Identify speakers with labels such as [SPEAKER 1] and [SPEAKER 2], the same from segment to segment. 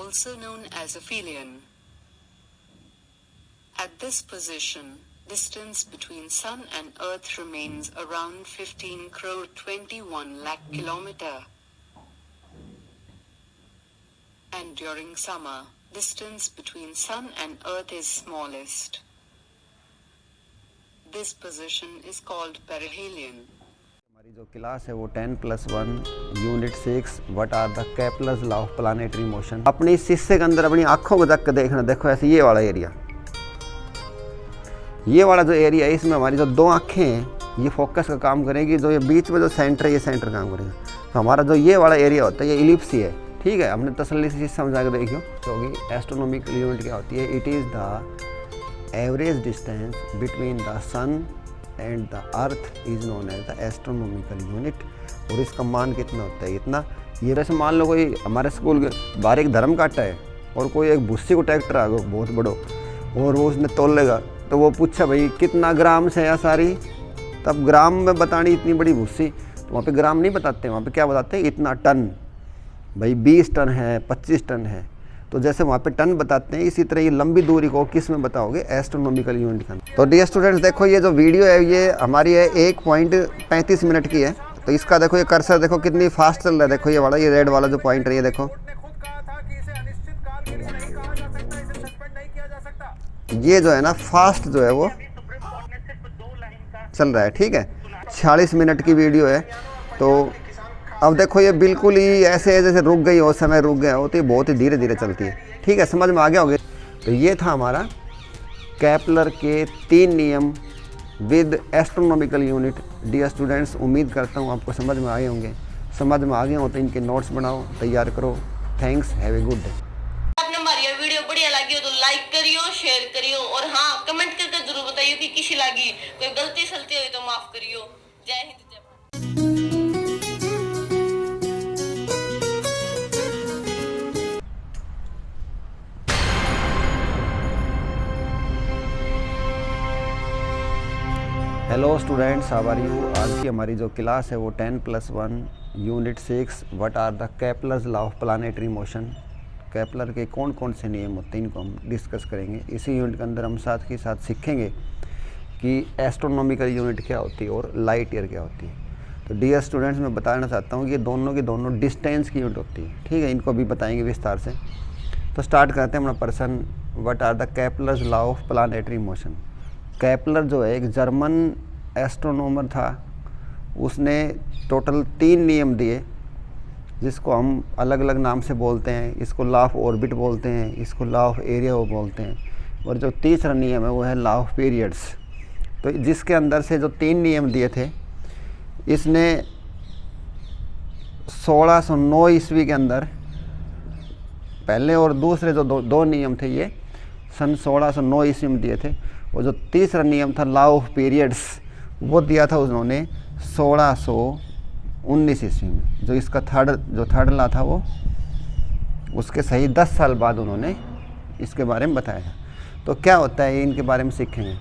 [SPEAKER 1] also known as aphelion. At this position, distance between Sun and Earth remains around 15 crore 21 lakh kilometer. And during summer, distance between Sun and Earth is smallest. This position is called perihelion.
[SPEAKER 2] हमारी जो class है वो 10+1 unit 6 what are the Kepler's law of planetary motion. अपनी इस शीशे के अंदर अपनी आंखों को रख के देखना, देखो ऐसे ये वाला एरिया, ये वाला जो एरिया है इसमें हमारी जो दो आँखें हैं ये फोकस का काम करेगी, जो ये बीच में जो सेंटर है ये सेंटर काम करेगा। तो हमारा जो ये वाला एरिया होता है ये इलिप्स ही है, ठीक है। हमने तसल्ली से चीज़ समझा के देखियो क्योंकि एस्ट्रोनॉमिकल यूनिट क्या होती है, it is the average distance between the sun and the earth is known as the astronomical unit. और इसका मान कितना होता है, इतना। ये वैसे मान लो कोई हमारे स्कूल के बाहर एक धर्म काटा है और कोई एक भूसी को ट्रैक्टर आ गया बहुत बड़ो और वो उसने तोल लेगा, तो वो पूछा भाई कितना ग्राम से है सारी, तब ग्राम में बतानी इतनी बड़ी भूसी, तो वहाँ पे ग्राम नहीं बताते, वहाँ पे क्या बताते हैं, इतना टन, भाई 20 टन है 25 टन है। तो जैसे वहाँ पे टन बताते हैं इसी तरह ये लंबी दूरी को किस में बताओगे, एस्ट्रोनॉमिकल यूनिट का। तो डियर स्टूडेंट्स देखो ये जो वीडियो है ये हमारी है 1.35 मिनट की है। तो इसका देखो ये कर्सर देखो कितनी फास्ट चल रहा है, देखो ये वाला ये रेड वाला जो पॉइंट है ये देखो, ये जो है ना फास्ट जो है वो चल रहा है, ठीक है। 46 मिनट की वीडियो है। तो अब देखो ये बिल्कुल ही ऐसे है जैसे रुक गई हो, समय रुक गया हो, तो ये बहुत ही धीरे धीरे चलती है, ठीक है। समझ में आ गया होगा। तो ये था हमारा केपलर के 3 नियम with astronomical unit. Dear students उम्मीद करता हूँ आपको समझ में आए होंगे। समझ में आ गए हो तो इनके नोट्स बनाओ, तैयार करो। Thanks, have a good day.
[SPEAKER 3] आपने हमारी वीडियो बढ़िया लगी हो तो लाइक करियो, शेयर करियो और हाँ कमेंट करके जरूर बताइए कि किसी लगी, कोई गलती सलती हुई तो माफ करियो। जय हिंद जय Bharat.
[SPEAKER 2] Hello students, how are you. आज की हमारी जो क्लास है वो 10+1 unit 6 what are the Kepler's law of planetary motion. Kepler के कौन कौन से नियम होते हैं इनको हम डिस्कस करेंगे। इसी यूनिट के अंदर हम साथ के साथ सीखेंगे कि एस्ट्रोनॉमिकल यूनिट क्या होती है और लाइट ईयर क्या होती है। तो डियर स्टूडेंट्स मैं बताना चाहता हूँ कि ये दोनों की दोनों डिस्टेंस की यूनिट होती है, ठीक है। इनको भी बताएंगे विस्तार से। तो स्टार्ट करते हैं अपना person. What are the Kepler's law of planetary motion. Kepler जो है एक जर्मन एस्ट्रोनॉमर था, उसने टोटल 3 नियम दिए जिसको हम अलग अलग नाम से बोलते हैं। इसको लॉ ऑफ ऑर्बिट बोलते हैं, इसको लॉ ऑफ एरिया वो बोलते हैं, और जो तीसरा नियम है वो है लॉ ऑफ पीरियड्स। तो जिसके अंदर से जो 3 नियम दिए थे इसने 1609 ईस्वी के अंदर पहले और दूसरे जो दो नियम थे ये सन 1609 ईस्वी में दिए थे। और जो तीसरा नियम था लॉ ऑफ पीरियड्स वो दिया था उन्होंने 1619 ईस्वी में। जो इसका थर्ड लॉ था वो उसके सही 10 साल बाद उन्होंने इसके बारे में बताया। तो क्या होता है ये इनके बारे में सीखेंगे।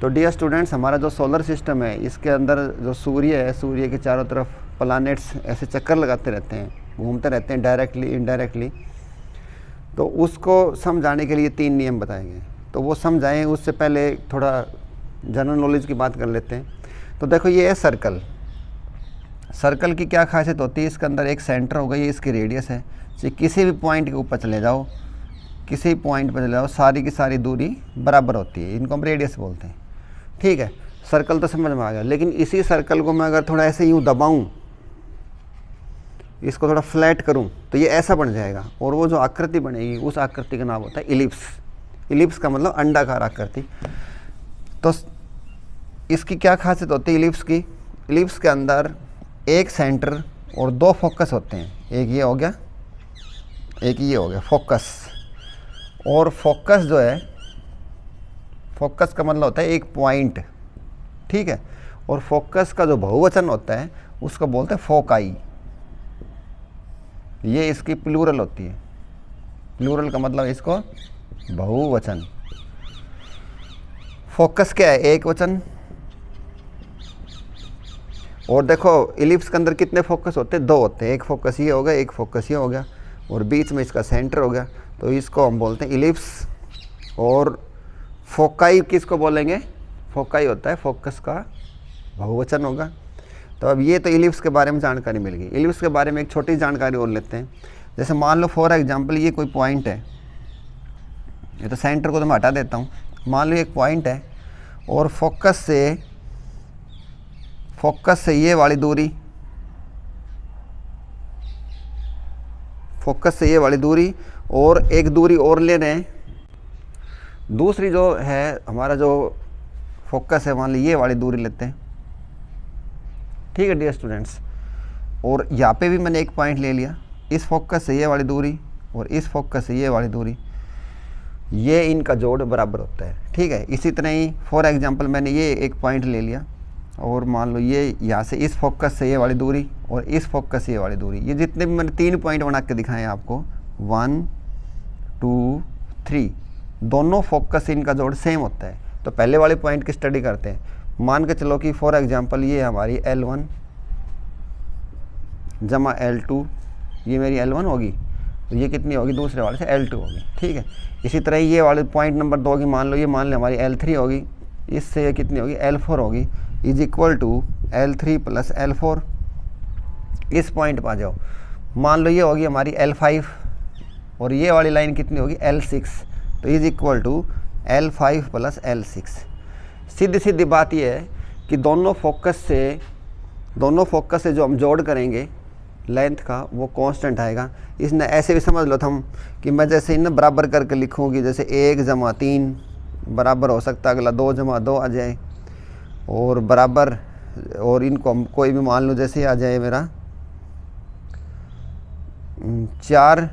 [SPEAKER 2] तो डियर स्टूडेंट्स हमारा जो सोलर सिस्टम है इसके अंदर जो सूर्य है, सूर्य के चारों तरफ प्लैनेट्स ऐसे चक्कर लगाते रहते हैं, घूमते रहते हैं डायरेक्टली इनडायरेक्टली। तो उसको समझाने के लिए 3 नियम बताए गए। तो वो समझाएं उससे पहले थोड़ा जनरल नॉलेज की बात कर लेते हैं। तो देखो ये है सर्कल। सर्कल की क्या खासियत होती है, इसके अंदर एक सेंटर होगा, ये इसकी रेडियस है। तो किसी भी पॉइंट के ऊपर चले जाओ, किसी पॉइंट पर चले जाओ, सारी की सारी दूरी बराबर होती है, इनको हम रेडियस बोलते हैं, ठीक है। सर्कल तो समझ में आ गया। लेकिन इसी सर्कल को मैं अगर थोड़ा ऐसे यूँ दबाऊँ, इसको थोड़ा फ्लैट करूँ तो ये ऐसा बन जाएगा, और वो जो आकृति बनेगी उस आकृति का नाम होता है इलिप्स। इलिप्स का मतलब अंडाकार आकृति। तो इसकी क्या खासियत होती है इलिप्स की। इलिप्स के अंदर एक सेंटर और 2 फोकस होते हैं, एक ये हो गया, एक ये हो गया फोकस। और फोकस जो है, फोकस का मतलब होता है एक पॉइंट, ठीक है। और फोकस का जो बहुवचन होता है उसको बोलते हैं फोकाई। ये इसकी प्लूरल होती है। प्लूरल का मतलब इसको बहुवचन। फोकस क्या है, एक वचन। और देखो इलिप्स के अंदर कितने फोकस होते हैं, 2 होते हैं। एक फोकस ये हो गया, एक फोकस ये हो गया। और बीच में इसका सेंटर हो गया, तो इसको हम बोलते हैं इलिप्स। और फोकाई किसको बोलेंगे? फोकाई होता है फोकस का बहुवचन होगा। तो अब ये तो इलिप्स के बारे में जानकारी मिल गई। इलिप्स के बारे में एक छोटी जानकारी और लेते हैं। जैसे मान लो फॉर एग्जांपल ये कोई पॉइंट है, ये तो सेंटर को तो मैं हटा देता हूँ। मान लो एक पॉइंट है और फोकस से ये वाली दूरी, फोकस से ये वाली दूरी और एक दूरी और ले रहे हैं। दूसरी जो है हमारा जो फोकस है, मान ली ये वाली दूरी लेते हैं, ठीक है डियर स्टूडेंट्स। और यहाँ पे भी मैंने एक पॉइंट ले लिया, इस फोकस से ये वाली दूरी और इस फोकस से ये वाली दूरी, ये इनका जोड़ बराबर होता है, ठीक है। इसी तरह ही फॉर एग्जांपल मैंने ये एक पॉइंट ले लिया और मान लो ये यहाँ से इस फोकस से ये वाली दूरी और इस फोकस से ये वाली दूरी, ये जितने भी मैंने 3 पॉइंट बना के दिखाए हैं आपको, 1 2 3, दोनों फोकस इनका जोड़ सेम होता है। तो पहले वाले पॉइंट की स्टडी करते हैं। मान के चलो कि फॉर एग्जांपल ये हमारी L1 जमा L2, ये मेरी L1 होगी, तो ये कितनी होगी? दूसरे वाले से L2 होगी, ठीक है। इसी तरह ये वाले पॉइंट नंबर 2 की मान लो हमारी L3 होगी, इससे ये कितनी होगी? L4 होगी, is equal to L3 plus L4। इस पॉइंट पर आ जाओ, मान लो ये होगी हमारी L5 और ये वाली लाइन कितनी होगी? L6, तो is equal to L5 plus L6। सीधी सीधी बात ये है कि दोनों फोकस से जो हम जोड़ करेंगे लेंथ का, वो कांस्टेंट आएगा। इसने ऐसे भी समझ लो हम कि मैं जैसे इन बराबर करके लिखूँगी, जैसे 1 जमा 3 बराबर हो सकता है अगला 2 जमा 2 आ जाए, और बराबर, और इनको हम कोई भी मान लो जैसे आ जाए मेरा 4,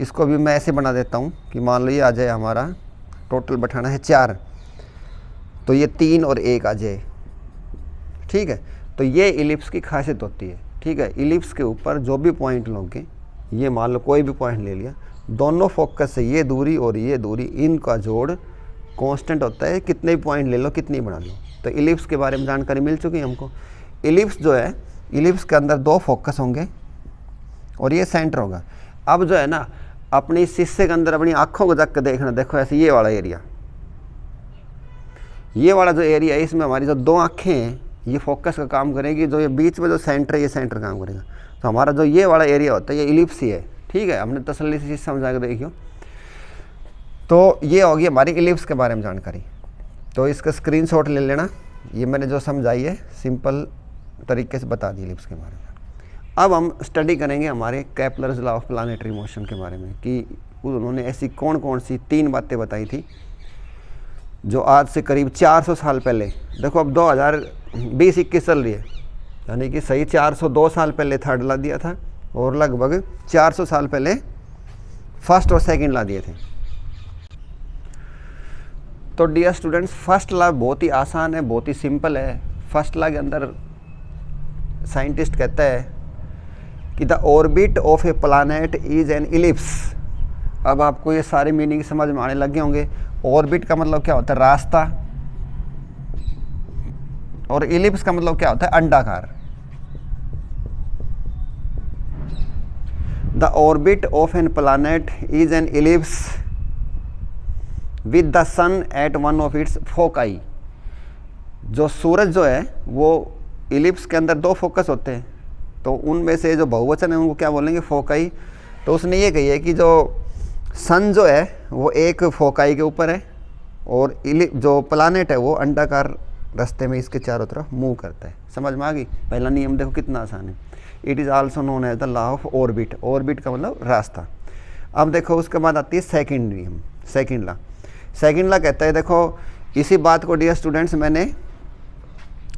[SPEAKER 2] इसको भी मैं ऐसे बना देता हूँ कि मान लो ये आ जाए हमारा टोटल बैठाना है 4, तो ये 3 और 1 आ जाए, ठीक है। तो ये इलिप्स की खासियत होती है, ठीक है। इलिप्स के ऊपर जो भी पॉइंट लोगे, ये मान लो कोई भी पॉइंट ले लिया, दोनों फोकस से ये दूरी और ये दूरी, इनका जोड़ कांस्टेंट होता है। कितने भी पॉइंट ले लो, कितनी बना लो। तो इलिप्स के बारे में जानकारी मिल चुकी है हमको। इलिप्स जो है, इलिप्स के अंदर 2 फोकस होंगे और ये सेंटर होगा। अब जो है ना, अपनी शीशे के अंदर अपनी आँखों को जग के देखना, देखो ऐसे ये वाला एरिया, ये वाला जो एरिया है, इसमें हमारी जो 2 आँखें हैं ये फोकस का काम करेगी। जो ये बीच में जो सेंटर है, ये सेंटर काम करेगा। तो हमारा जो ये वाला एरिया होता है, ये इलिप्स ही है, ठीक है। हमने तसल्ली से चीज़ समझा के देखियो। तो ये होगी हमारी इलिप्स के बारे में जानकारी। तो इसका स्क्रीनशॉट ले लेना, ये मैंने जो समझाई है सिंपल तरीके से बता दी इलिप्स के बारे में। अब हम स्टडी करेंगे हमारे Kepler's law of planetary motion के बारे में, कि उन्होंने ऐसी कौन कौन सी 3 बातें बताई थी जो आज से करीब 400 साल पहले, देखो अब 2020-21 चल रही है, यानी कि सही 402 साल पहले थर्ड ला दिया था और लगभग 400 साल पहले फर्स्ट और सेकंड ला दिए थे। तो डियर स्टूडेंट्स, फर्स्ट लॉ बहुत ही आसान है, बहुत ही सिंपल है। फर्स्ट लॉ के अंदर साइंटिस्ट कहता है कि the orbit of A planet is an ellipse. अब आपको ये सारे मीनिंग समझ में आने लगे होंगे। ऑर्बिट का मतलब क्या होता है? रास्ता। और इलिप्स का मतलब क्या होता है? अंडाकार। The orbit of an planet is an ellipse with the sun at one of its foci. जो सूरज जो है वो इलिप्स के अंदर 2 फोकस होते हैं, तो उनमें से जो बहुवचन है उनको क्या बोलेंगे? फोकाई। तो उसने ये कही है कि जो सन जो है वो एक फोकाई के ऊपर है और जो प्लैनेट है वो अंडाकार रास्ते में इसके चारों तरफ मूव करता है। समझ में आ गई? पहला नियम देखो कितना आसान है। It is also known as the law of orbit. Orbit का मतलब रास्ता। अब देखो उसके बाद आती है सेकंड नियम, सेकंड लॉ। सेकंड लॉ कहता है, देखो इसी बात को डियर स्टूडेंट्स मैंने,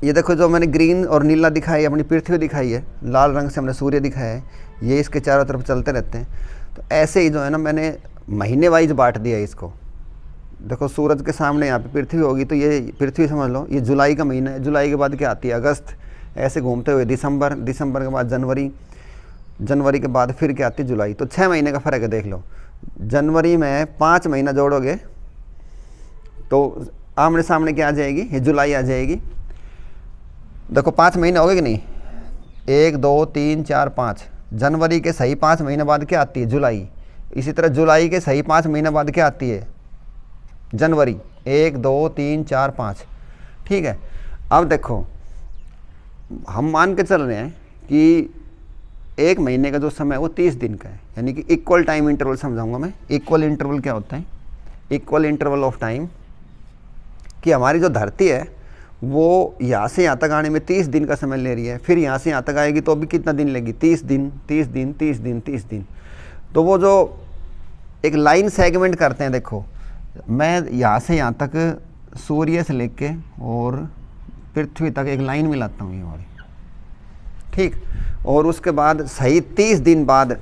[SPEAKER 2] ये देखो जो मैंने ग्रीन और नीला दिखाई, अपनी पृथ्वी दिखाई है, लाल रंग से हमने सूर्य दिखाया है, ये इसके चारों तरफ चलते रहते हैं। तो ऐसे ही जो है ना, मैंने महीने वाइज बांट दिया है इसको। देखो सूरज के सामने यहाँ पे पृथ्वी होगी, तो ये पृथ्वी समझ लो, ये जुलाई का महीना है। जुलाई के बाद क्या आती है? अगस्त। ऐसे घूमते हुए दिसंबर, दिसंबर के बाद जनवरी, जनवरी के बाद फिर क्या आती है? जुलाई। तो 6 महीने का फ़र्क है। देख लो, जनवरी में 5 महीना जोड़ोगे तो आमने सामने क्या आ जाएगी? ये जुलाई आ जाएगी। देखो 5 महीने हो गए कि नहीं? 1 2 3 4 5, जनवरी के सही 5 महीने बाद क्या आती है? जुलाई। इसी तरह जुलाई के सही 5 महीने बाद क्या आती है? जनवरी। 1 2 3 4 5। ठीक है, अब देखो हम मान के चल रहे हैं कि एक महीने का जो समय है वो 30 दिन का है, यानी कि इक्वल टाइम इंटरवल समझाऊंगा मैं। इक्वल इंटरवल क्या होता है? इक्वल इंटरवल ऑफ टाइम, कि हमारी जो धरती है वो यहाँ से यहाँ तक आने में 30 दिन का समय ले रही है, फिर यहाँ से यहाँ तक आएगी तो अभी कितना दिन लेगी? 30 दिन 30 दिन 30 दिन 30 दिन। तो वो जो एक लाइन सेगमेंट करते हैं, देखो मैं यहाँ से यहाँ तक सूर्य से लेके और पृथ्वी तक एक लाइन मिलाता हूँ ये वाली, ठीक। और उसके बाद सही 30 दिन बाद,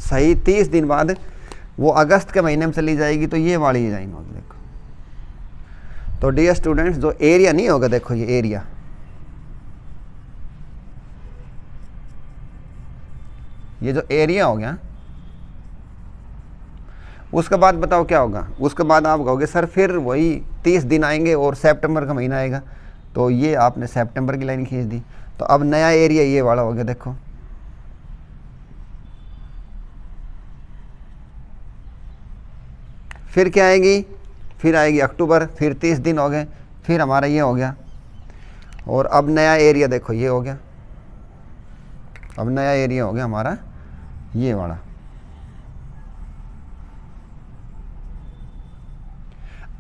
[SPEAKER 2] सही 30 दिन बाद वो अगस्त के महीने में चली जाएगी, तो ये वाली लाइन होगी। देखो तो डियर स्टूडेंट्स, जो एरिया नहीं होगा, देखो ये एरिया, ये जो एरिया हो गया, उसके बाद बताओ क्या होगा? उसके बाद आप कहोगे सर फिर वही 30 दिन आएंगे और सितंबर का महीना आएगा, तो ये आपने सितंबर की लाइन खींच दी। तो अब नया एरिया ये वाला हो गया, देखो फिर क्या आएगी? फिर आएगी अक्टूबर, फिर 30 दिन हो गए, फिर हमारा ये हो गया। और अब नया एरिया देखो ये हो गया, अब नया एरिया हो गया हमारा ये वाला।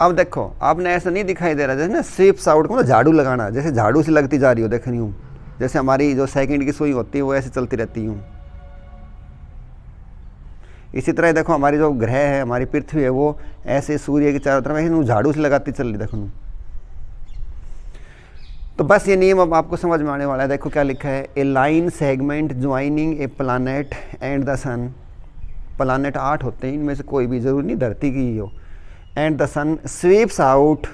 [SPEAKER 2] अब देखो आपने ऐसा नहीं दिखाई दे रहा जैसे ना स्वीप्स आउट को ना झाड़ू लगाना, जैसे झाड़ू से लगती जा रही हो, देख रही हूँ जैसे हमारी जो सेकंड की सुई होती है वो ऐसे चलती रहती हूँ। इसी तरह देखो हमारी जो ग्रह है, हमारी पृथ्वी है, वो ऐसे सूर्य की चारों तरफ ऐसे झाड़ू से लगाती चल रही, देखो। तो बस ये नियम अब आपको समझ में आने वाला है। देखो क्या लिखा है, a line segment joining a planet and the sun. Planet 8 होते हैं, इनमें से कोई भी, जरूरी नहीं धरती की ही हो। And the sun sweeps out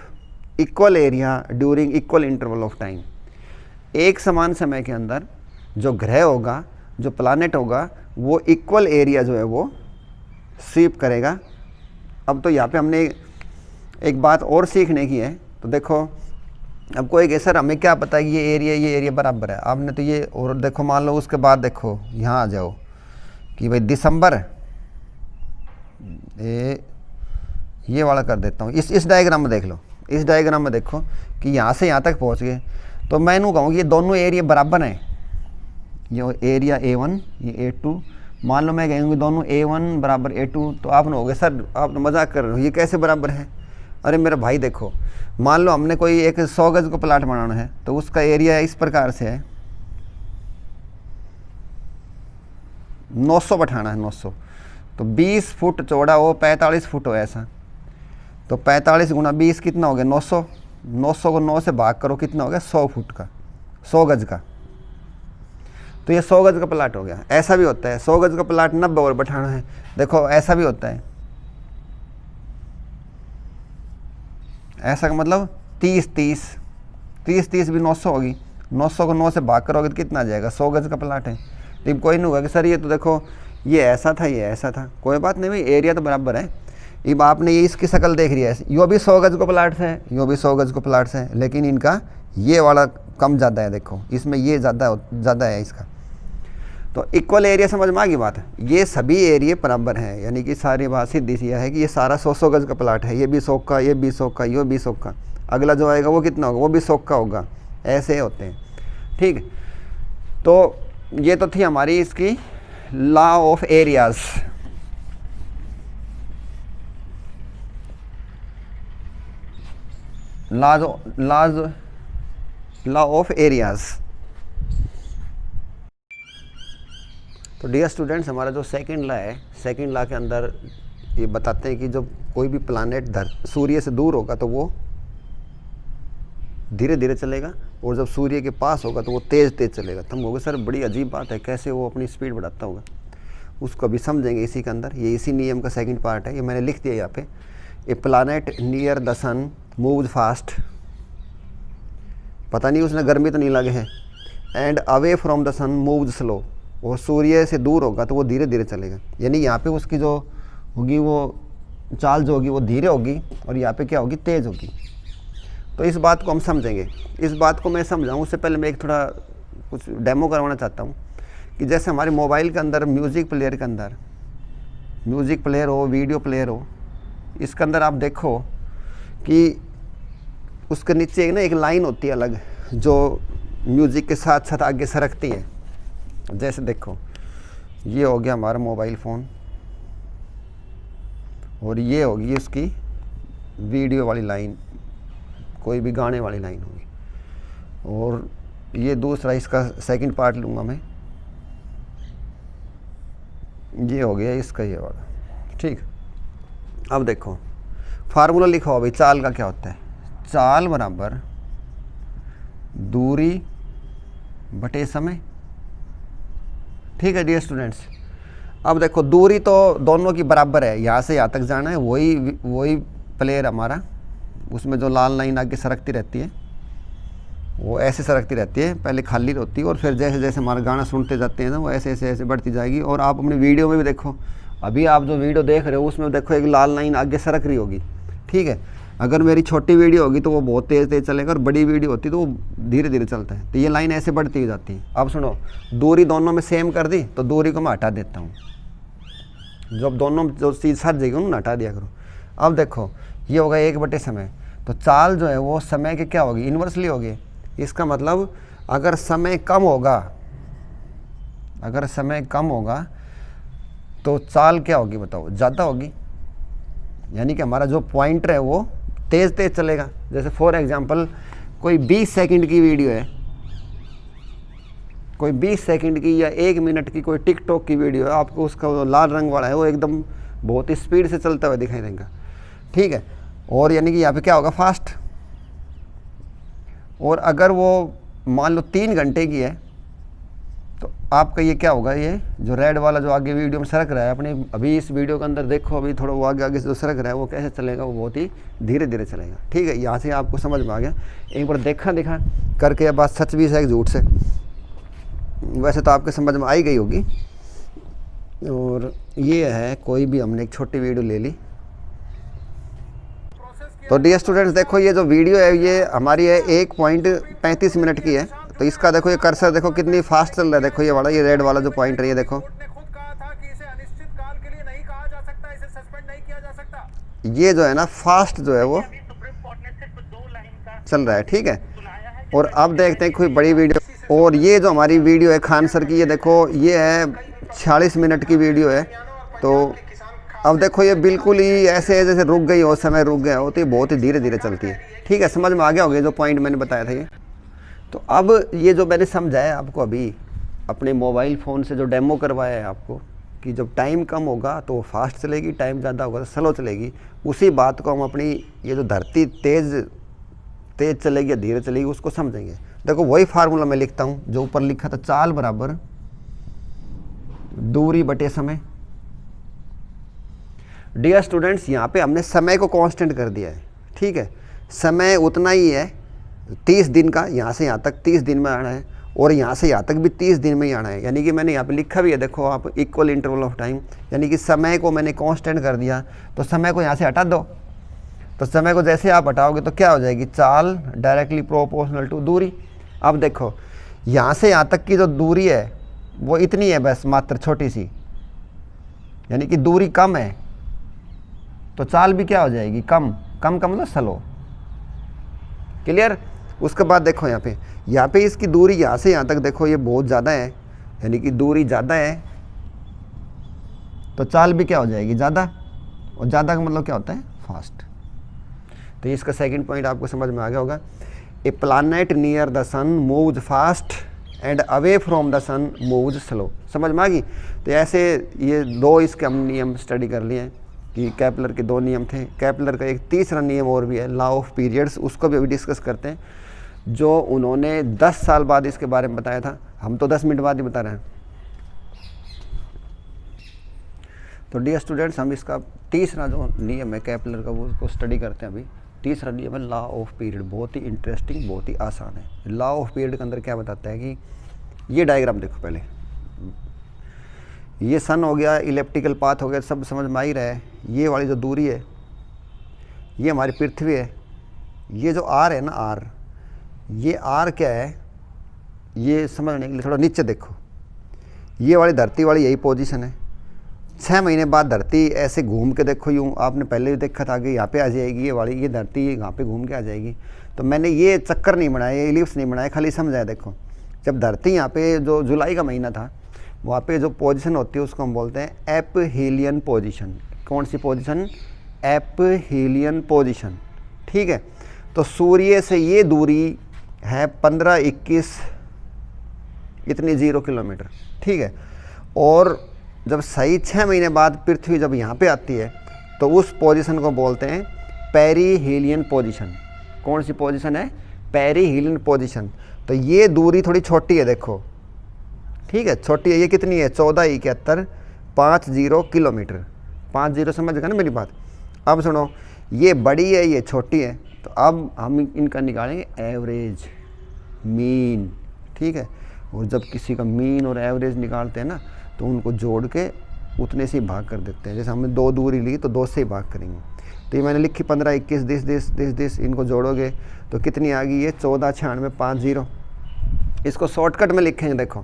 [SPEAKER 2] equal area during equal interval of time. एक समान समय के अंदर जो ग्रह होगा, जो प्लानेट होगा, वो इक्वल एरिया जो है वो स्वीप करेगा। अब तो यहाँ पे हमने एक बात और सीखने की है। तो देखो अब कोई कहे सर हमें क्या पता है कि ये एरिया बराबर है। आपने तो ये, और देखो मान लो उसके बाद देखो यहाँ आ जाओ कि भाई दिसंबर, ये वाला कर देता हूँ। इस डायग्राम में देख लो, इस डायग्राम में देखो कि यहाँ से यहाँ तक पहुँच गए, तो मैं यूँ कहूँ ये दोनों एरिया बराबर हैं। ये एरिया A1, ये A2। मान लो मैं कहूँगी दोनों A1 बराबर A2, तो आप न होगे सर आप मजाक कर रहे हो, ये कैसे बराबर है? अरे मेरा भाई देखो, मान लो हमने कोई एक 100 गज को प्लाट बनाना है, तो उसका एरिया इस प्रकार से है, 900 बैठाना है, 900। तो 20 फुट चौड़ा हो, 45 फुट हो ऐसा, तो 45 गुना 20 कितना हो गया? 900। 900 को 9 से भाग करो, कितना हो गया? 100 फुट का, 100 गज का। तो ये 100 गज का प्लाट हो गया। ऐसा भी होता है 100 गज का प्लाट 90 और बैठाना है, देखो ऐसा भी होता है। ऐसा का मतलब 30 भी 900 होगी, 900 को 9 से भाग करोगे तो कितना आ जाएगा? 100 गज का प्लाट है। तो कोई नहीं होगा कि सर ये तो देखो ये ऐसा था, ये ऐसा था। कोई बात नहीं भाई, एरिया तो बराबर है। अब आपने ये इसकी शक्ल देख रही है, यो भी 100 गज को प्लाट है, यो भी 100 गज को प्लाट है, लेकिन इनका ये वाला कम ज़्यादा है। देखो इसमें ये ज़्यादा है इसका। तो इक्वल एरिया समझ में आ गई बात। ये सभी एरिया बराबर हैं, यानी कि सारी बात सीधी सी है कि ये सारा 100 गज का प्लाट है। ये भी 100 का, ये भी 100 का, ये भी 100 का, अगला जो आएगा वो कितना होगा? वो भी 100 का होगा। ऐसे होते हैं, ठीक। तो ये तो थी हमारी इसकी law of areas. Law of areas. तो डियर स्टूडेंट्स, हमारा जो सेकंड लॉ है, सेकंड लॉ के अंदर ये बताते हैं कि जब कोई भी प्लानेट सूर्य से दूर होगा तो वो धीरे धीरे चलेगा, और जब सूर्य के पास होगा तो वो तेज़ चलेगा। तो हम कहोगे सर बड़ी अजीब बात है, कैसे वो अपनी स्पीड बढ़ाता होगा? उसको अभी समझेंगे इसी के अंदर। ये इसी नियम का सेकंड पार्ट है, ये मैंने लिख दिया यहाँ पे। A planet near the sun moves fast, पता नहीं उसने गर्मी तो नहीं लगे है। And away from the sun moves slow, वो सूर्य से दूर होगा तो वो धीरे धीरे चलेगा। यानी यहाँ पे उसकी जो होगी वो चाल जो होगी वो धीरे होगी, और यहाँ पे क्या होगी? तेज़ होगी। तो इस बात को हम समझेंगे। इस बात को मैं समझाऊँ उससे पहले मैं एक थोड़ा कुछ डेमो करवाना चाहता हूँ कि जैसे हमारे मोबाइल के अंदर म्यूज़िक प्लेयर के अंदर म्यूज़िक प्लेयर हो, वीडियो प्लेयर हो, इसके अंदर आप देखो कि उसके नीचे एक लाइन होती है अलग, जो म्यूज़िक के साथ साथ आगे सरकती है। जैसे देखो ये हो गया हमारा मोबाइल फ़ोन और ये होगी उसकी वीडियो वाली लाइन, कोई भी गाने वाली लाइन होगी, और ये दूसरा इसका सेकंड पार्ट लूँगा मैं, ये हो गया इसका ये वाला। ठीक, अब देखो फार्मूला लिखो भाई, चाल का क्या होता है, चाल बराबर दूरी बटे समय। ठीक है डियर स्टूडेंट्स, अब देखो दूरी तो दोनों की बराबर है, यहाँ से यहाँ तक जाना है, वही प्लेयर हमारा, उसमें जो लाल लाइन आगे सरकती रहती है वो ऐसे सरकती रहती है, पहले खाली होती है और फिर जैसे जैसे हमारा गाना सुनते जाते हैं ना वो ऐसे ऐसे ऐसे बढ़ती जाएगी। और आप अपने वीडियो में भी देखो, अभी आप जो वीडियो देख रहे हो उसमें देखो एक लाल लाइन आगे सरक रही होगी। ठीक है, अगर मेरी छोटी वीडियो होगी तो वो बहुत तेज़ तेज़ चलेगा और बड़ी वीडियो होती तो वो धीरे धीरे चलता है, तो ये लाइन ऐसे बढ़ती ही जाती है। अब सुनो, दूरी दोनों में सेम कर दी तो दूरी को मैं हटा देता हूँ, जब दोनों जो चीज़ सट जाएगी उन्हें हटा दिया करो। अब देखो ये होगा 1 बटे समय, तो चाल जो है वो समय के क्या होगी, इन्वर्सली होगी। इसका मतलब अगर समय कम होगा तो चाल क्या होगी बताओ, ज़्यादा होगी, यानी कि हमारा जो पॉइंटर है वो तेज़ तेज़ चलेगा। जैसे फॉर एग्जांपल कोई 20 सेकंड की वीडियो है, कोई 20 सेकंड की या 1 मिनट की कोई टिकटॉक की वीडियो है, आपको उसका वो लाल रंग वाला है वो एकदम बहुत ही स्पीड से चलता हुआ दिखाई देगा। ठीक है, और यानी कि यहाँ पे क्या होगा, फास्ट। और अगर वो मान लो 3 घंटे की है तो आपका ये क्या होगा, ये जो रेड वाला जो आगे वीडियो में सरक रहा है, अपने अभी इस वीडियो के अंदर देखो, अभी थोड़ा वो आगे से जो सरक रहा है वो कैसे चलेगा, वो बहुत ही धीरे धीरे चलेगा। ठीक है, यहाँ से आपको समझ में आ गया। एक बार देखा करके, अब बात सच भी है झूठ से, वैसे तो आपके समझ में आई गई होगी। और ये है कोई भी हमने एक छोटी वीडियो ले ली। तो डियर स्टूडेंट्स देखो ये जो वीडियो है ये हमारी है 1.35 मिनट की है। तो इसका देखो ये कर्सर देखो कितनी फास्ट चल रहा है, देखो ये वाला, ये रेड वाला जो पॉइंट है ये देखो, ये जो है ना फास्ट जो है वो चल रहा है। ठीक है, और अब देखते हैं कोई बड़ी वीडियो, और ये जो हमारी वीडियो है खान सर की, ये देखो ये है 46 मिनट की वीडियो है। तो अब देखो ये बिल्कुल ही ऐसे जैसे रुक गई हो, समय रुक गया हो, तो ये बहुत ही धीरे धीरे चलती है। ठीक है, समझ में आ गया होगा जो पॉइंट मैंने बताया था ये। तो अब ये जो मैंने समझाया आपको अभी अपने मोबाइल फ़ोन से जो डेमो करवाया है आपको, कि जब टाइम कम होगा तो फास्ट चलेगी, टाइम ज़्यादा होगा तो स्लो चलेगी, उसी बात को हम अपनी ये जो धरती तेज़ चलेगी या धीरे चलेगी उसको समझेंगे। देखो वही फार्मूला मैं लिखता हूँ जो ऊपर लिखा था, चाल बराबर दूरी बटे समय। डियर स्टूडेंट्स यहाँ पे हमने समय को कांस्टेंट कर दिया है। ठीक है, समय उतना ही है 30 दिन का, यहाँ से यहाँ तक 30 दिन में आना है और यहाँ से यहाँ तक भी 30 दिन में ही आना है। यानी कि मैंने यहाँ पे लिखा भी है, देखो आप, इक्वल इंटरवल ऑफ टाइम, यानी कि समय को मैंने कांस्टेंट कर दिया। तो समय को यहाँ से हटा दो, तो समय को जैसे आप हटाओगे तो क्या हो जाएगी, चाल डायरेक्टली प्रोपोर्शनल टू दूरी। अब देखो यहाँ से यहाँ तक की जो दूरी है वो इतनी है बस, मात्र छोटी सी, यानी कि दूरी कम है तो चाल भी क्या हो जाएगी, कम का मतलब स्लो। क्लियर। उसके बाद देखो यहाँ पे इसकी दूरी यहाँ से यहाँ तक देखो ये बहुत ज़्यादा है, यानी कि दूरी ज़्यादा है तो चाल भी क्या हो जाएगी, ज़्यादा, और ज़्यादा का मतलब क्या होता है, फास्ट। तो इसका सेकंड पॉइंट आपको समझ में आ गया होगा। A planet near the sun moves fast and away from the sun moves slow. समझ में आ गई। तो ऐसे ये 2 इसके हम नियम स्टडी कर लिए हैं कि केपलर के 2 नियम थे। केपलर का एक तीसरा नियम और भी है, लॉ ऑफ पीरियड्स, उसको भी अभी डिस्कस करते हैं, जो उन्होंने 10 साल बाद इसके बारे में बताया था, हम तो 10 मिनट बाद ही बता रहे हैं। तो डियर स्टूडेंट्स हम इसका तीसरा जो नियम है केपलर का वो उसको स्टडी करते हैं अभी। तीसरा नियम है लॉ ऑफ पीरियड, बहुत ही इंटरेस्टिंग, बहुत ही आसान है। लॉ ऑफ पीरियड के अंदर क्या बताता है कि ये डायग्राम देखो पहले, ये सन हो गया, इलेप्टिकल पाथ हो गया, सब समझ में आ ही रहा है। ये वाली जो दूरी है ये हमारी पृथ्वी है। ये जो आर है ना, आर, ये आर क्या है, ये समझने के लिए थोड़ा नीचे देखो, ये वाली धरती वाली यही पोजीशन है। 6 महीने बाद धरती ऐसे घूम के देखो, यूँ आपने पहले भी देखा था कि यहाँ पे आ जाएगी ये वाली, ये धरती यहाँ पे घूम के आ जाएगी। तो मैंने ये चक्कर नहीं बनाया, ये इलिप्स नहीं बनाया, खाली समझाया। देखो जब धरती यहाँ पे, जो जुलाई का महीना था, वहाँ पे जो पोजीशन होती है उसको हम बोलते हैं एपहीलियन पोजीशन। कौन सी पोजीशन? एपहीलियन पोजीशन। ठीक है, तो सूर्य से ये दूरी है 15-21 इतनी 0 किलोमीटर। ठीक है, और जब सही 6 महीने बाद पृथ्वी जब यहाँ पे आती है तो उस पोजीशन को बोलते हैं पेरीहीलियन पोजीशन। कौन सी पोजीशन है? Perihelion position. तो ये दूरी थोड़ी छोटी है, देखो। ठीक है, छोटी है। ये कितनी है? 14,71,50 किलोमीटर। 50 समझ गए ना मेरी बात? अब सुनो, ये बड़ी है, ये छोटी है। तो अब हम इनका निकालेंगे एवरेज, मीन। ठीक है, और जब किसी का मीन और एवरेज निकालते हैं ना, तो उनको जोड़ के उतने से ही भाग कर देते हैं। जैसे हमने 2 दूरी ली तो 2 से ही भाग करेंगे। तो ये मैंने लिखी 15-21 दिस, इनको जोड़ोगे तो कितनी आ गई? ये 14,96,50। इसको शॉर्टकट में लिखेंगे। देखो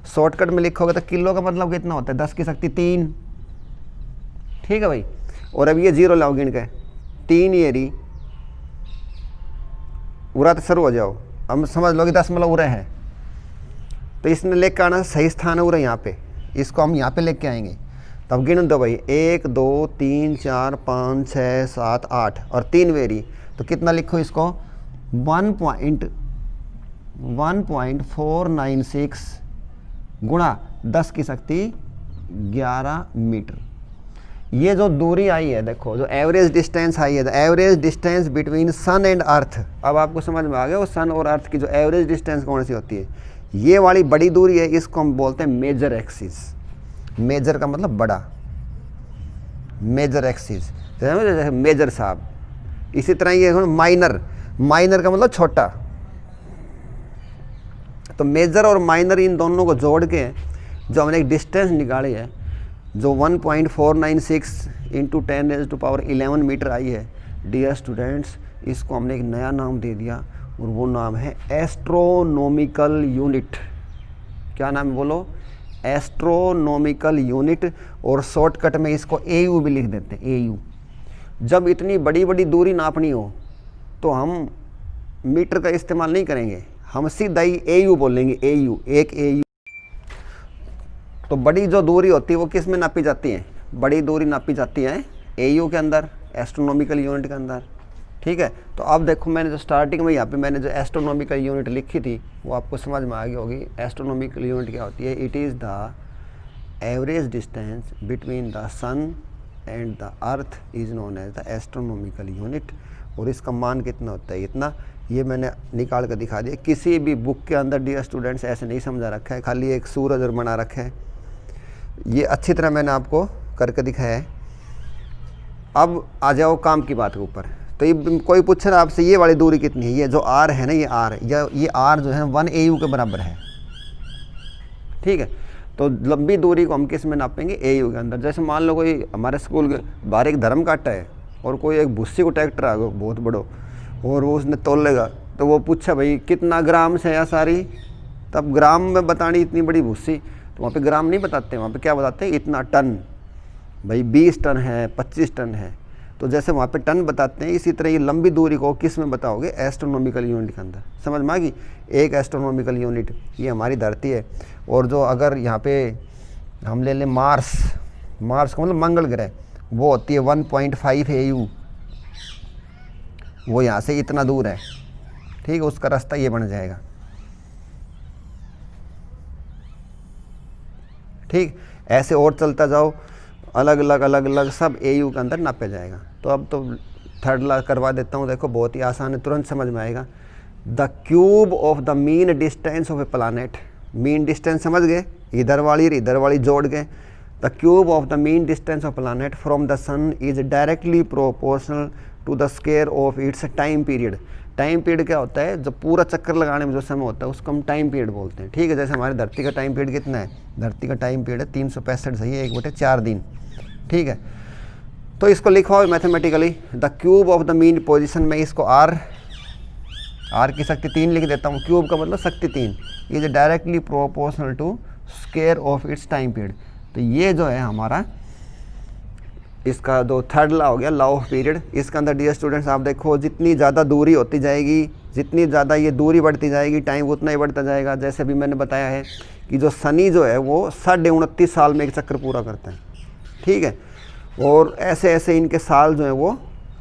[SPEAKER 2] शॉर्टकट में लिखोगे तो किलो का मतलब कितना होता है? 10 की शक्ति 3। ठीक है भाई, और अब ये 0 लाओ गिन के, 3 ये रही, उरा तो शुरू हो जाओ। अब समझ लो कि 10 मतलब उरा है, तो इसने लेकर आना सही स्थान है उरा यहाँ पे, इसको हम यहाँ पे लेके आएंगे। तब गिन दो भाई, 1 2 3 4 5 6 7 8 और 3 वेरी, तो कितना लिखो इसको? 1.496 गुणा 10 की शक्ति 11 मीटर। ये जो दूरी आई है, देखो जो एवरेज डिस्टेंस आई है, the average distance between sun and earth. अब आपको समझ में आ गया वो सन और अर्थ की जो एवरेज डिस्टेंस कौन सी होती है? ये वाली बड़ी दूरी है, इसको हम बोलते हैं मेजर एक्सिस। मेजर का मतलब बड़ा, मेजर एक्सिस, जैसे मेजर साहब। इसी तरह ये माइनर, माइनर का मतलब छोटा। तो मेजर और माइनर इन दोनों को जोड़ के जो हमने एक डिस्टेंस निकाली है, जो 1.496 इंटू 10⁻11 मीटर आई है, डियर स्टूडेंट्स, इसको हमने एक नया नाम दे दिया और वो नाम है एस्ट्रोनॉमिकल यूनिट। क्या नाम है बोलो? Astronomical unit. और शॉर्टकट में इसको AU भी लिख देते हैं, AU। जब इतनी बड़ी बड़ी दूरी नापनी हो तो हम मीटर का इस्तेमाल नहीं करेंगे, हम सीधा ही AU बोलेंगे, AU, एक AU। तो बड़ी जो दूरी होती है वो किस में नापी जाती है? बड़ी दूरी नापी जाती है AU के अंदर, एस्ट्रोनॉमिकल यूनिट के अंदर। ठीक है, तो अब देखो मैंने जो स्टार्टिंग में यहाँ पे मैंने जो एस्ट्रोनॉमिकल यूनिट लिखी थी वो आपको समझ में आ गई होगी। एस्ट्रोनॉमिकल यूनिट क्या होती है? It is the average distance between the sun and the earth is known as the astronomical unit. और इसका मान कितना होता है? इतना। ये मैंने निकाल कर दिखा दिया। किसी भी बुक के अंदर डियर स्टूडेंट्स ऐसे नहीं समझा रखा है, खाली एक सूरज और बना रखा है। ये अच्छी तरह मैंने आपको करके दिखाया है। अब आ जाओ काम की बात के ऊपर। तो ये कोई पूछे ना आपसे ये वाली दूरी कितनी है, ये जो R है ना, ये R, ये R जो है 1 AU के बराबर है। ठीक है, तो लंबी दूरी को हम किस में नापेंगे? AU के अंदर। जैसे मान लो कोई हमारे स्कूल के बाहर एक धर्म काटा है और कोई एक भुस्सी को ट्रैक्टर आ गया बहुत बड़ो और वो उसने तोल लेगा, तो वो पूछा भाई कितना ग्राम से है सारी, तब ग्राम में बतानी इतनी बड़ी भुस्सी, तो वहाँ पे ग्राम नहीं बताते, वहाँ पे क्या बताते हैं? इतना टन। भाई 20 टन है, 25 टन है। तो जैसे वहाँ पे टन बताते हैं, इसी तरह ये लंबी दूरी को किस में बताओगे? एस्ट्रोनॉमिकल यूनिट के अंदर। समझ में आ गई? एक एस्ट्रोनॉमिकल यूनिट ये हमारी धरती है। और जो अगर यहाँ पे हम ले लें मार्स, मार्स का मतलब मंगल ग्रह, वो होती है 1.5 AU। वो यहाँ से इतना दूर है। ठीक है, उसका रास्ता ये बन जाएगा। ठीक, ऐसे और चलता जाओ, अलग अलग सब AU के अंदर नापा जाएगा। तो अब तो थर्ड ला करवा देता हूँ। देखो बहुत ही आसान है, तुरंत समझ में आएगा। The cube of the mean distance of a planet. Mean distance समझ गए, इधर वाली जोड़ गए। The cube of the mean distance of planet from the sun is directly proportional to the square of its time period. Time period क्या होता है? जब पूरा चक्कर लगाने में जो समय होता है उसको हम टाइम पीरियड बोलते हैं। ठीक है, जैसे हमारी धरती का टाइम पीरियड कितना है? धरती का टाइम पीरियड है 365 सही है, 1/4 दिन। ठीक है, तो इसको लिखो mathematically, the cube of the mean position में इसको R की शक्ति 3 लिख देता हूँ। क्यूब का मतलब शक्ति 3 is directly proportional to square of its time period. तो ये जो है हमारा इसका जो थर्ड लॉ हो गया, लॉ ऑफ पीरियड। इसके अंदर डियर स्टूडेंट्स आप देखो जितनी ज़्यादा दूरी होती जाएगी, जितनी ज़्यादा ये दूरी बढ़ती जाएगी टाइम उतना ही बढ़ता जाएगा। जैसे भी मैंने बताया है कि जो शनि जो है वो 29.5 साल में एक चक्कर पूरा करते हैं, ठीक है। और ऐसे ऐसे इनके साल जो हैं वो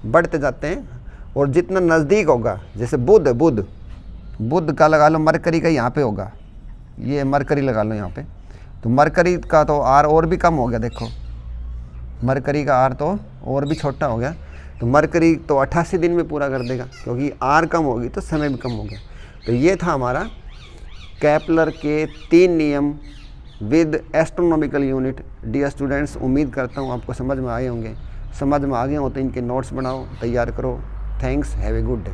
[SPEAKER 2] बढ़ते जाते हैं। और जितना नज़दीक होगा, जैसे बुध का लगा लो, मरकरी का यहाँ पे होगा, ये मरकरी लगा लो यहाँ पे, तो मरकरी का तो आर और भी कम हो गया, देखो मरकरी का आर तो और भी छोटा हो गया। तो मरकरी तो 88 दिन में पूरा कर देगा, क्योंकि आर कम होगी तो समय भी कम हो गया। तो ये था हमारा केपलर के 3 नियम with astronomical unit. Dear students, उम्मीद करता हूँ आपको समझ में आए होंगे। समझ में आ गए हो तो इनके नोट्स बनाओ, तैयार करो। Thanks, have a good day.